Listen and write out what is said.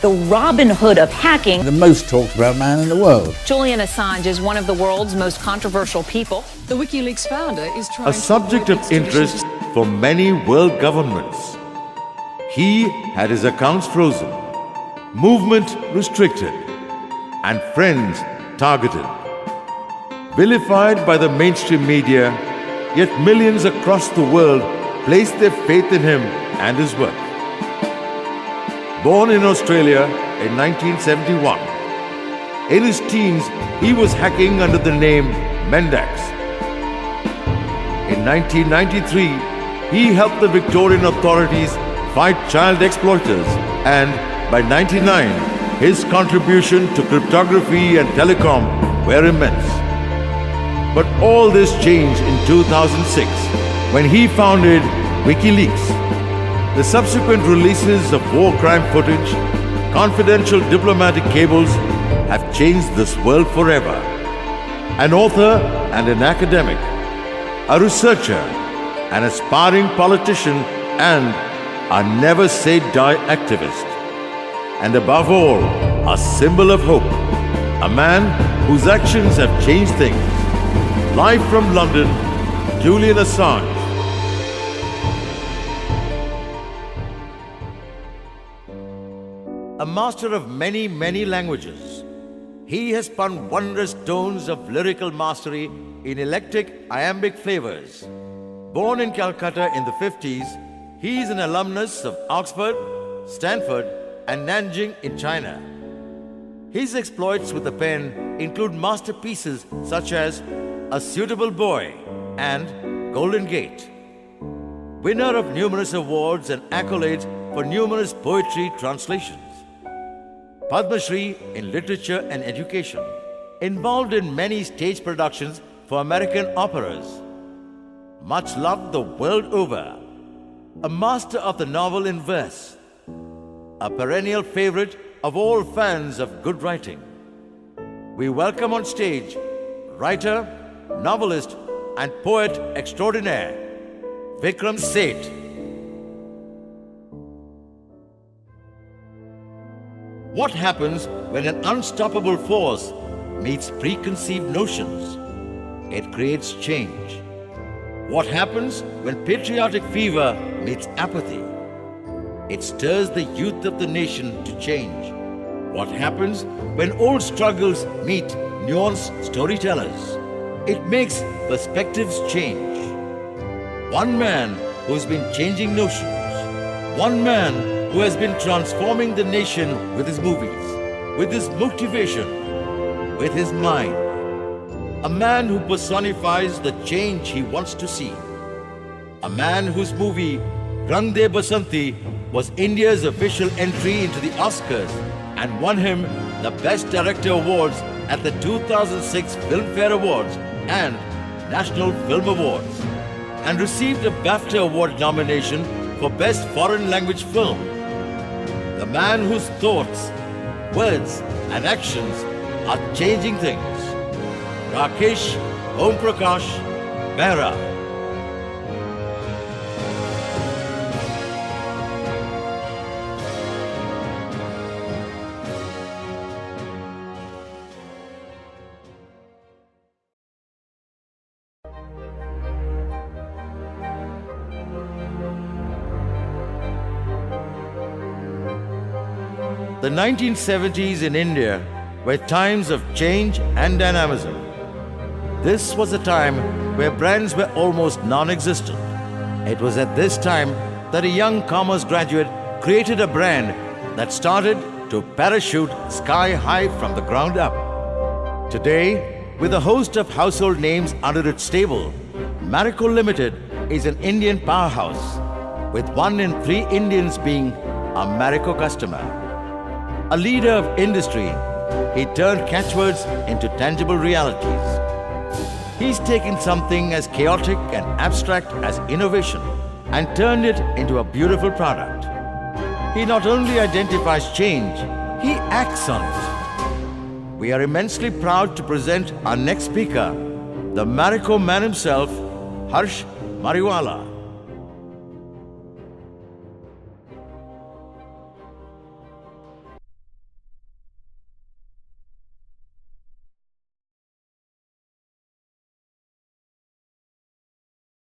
the Robin Hood of hacking. The most talked about man in the world. Julian Assange is one of the world's most controversial people. The WikiLeaks founder is trying a subject of interest for many world governments. He had his accounts frozen, movement restricted, and friends targeted. Vilified by the mainstream media, yet millions across the world placed their faith in him and his work. Born in Australia in 1971, in his teens he was hacking under the name Mendax. In 1993, he helped the Victorian authorities fight child exploiters, and by 1999, his contribution to cryptography and telecom were immense. But all this changed in 2006 when he founded WikiLeaks. The subsequent releases of war crime footage, confidential diplomatic cables have changed this world forever. An author and an academic, a researcher, an aspiring politician, and a never-say-die activist. And above all, a symbol of hope. A man whose actions have changed things. Live from London, Julian Assange. A master of many, many languages, he has spun wondrous tones of lyrical mastery in electric iambic flavors. Born in Calcutta in the 50s, he is an alumnus of Oxford, Stanford, and Nanjing in China. His exploits with the pen include masterpieces such as A Suitable Boy and Golden Gate. Winner of numerous awards and accolades for numerous poetry translations. Padma Shri in literature and education. Involved in many stage productions for American operas. Much loved the world over. A master of the novel in verse. A perennial favorite of all fans of good writing. We welcome on stage writer, novelist, and poet extraordinaire, Vikram Seth. What happens when an unstoppable force meets preconceived notions? It creates change. What happens when patriotic fever meets apathy? It stirs the youth of the nation to change. What happens when old struggles meet nuanced storytellers? It makes perspectives change. One man who's been changing notions. One man who has been transforming the nation with his movies, with his motivation, with his mind. A man who personifies the change he wants to see. A man whose movie, Rang De Basanti, was India's official entry into the Oscars and won him the Best Director Awards at the 2006 Filmfare Awards and National Film Awards, and received a BAFTA Award nomination for Best Foreign Language Film. The man whose thoughts, words, and actions are changing things. Rakesh Om Prakash Mehra. The 1970s in India were times of change and dynamism. This was a time where brands were almost non-existent. It was at this time that a young commerce graduate created a brand that started to parachute sky high from the ground up. Today, with a host of household names under its stable, Marico Limited is an Indian powerhouse, with 1 in 3 Indians being a Marico customer. A leader of industry, he turned catchwords into tangible realities. He's taken something as chaotic and abstract as innovation and turned it into a beautiful product. He not only identifies change, he acts on it. We are immensely proud to present our next speaker, the Marico man himself, Harsh Mariwala.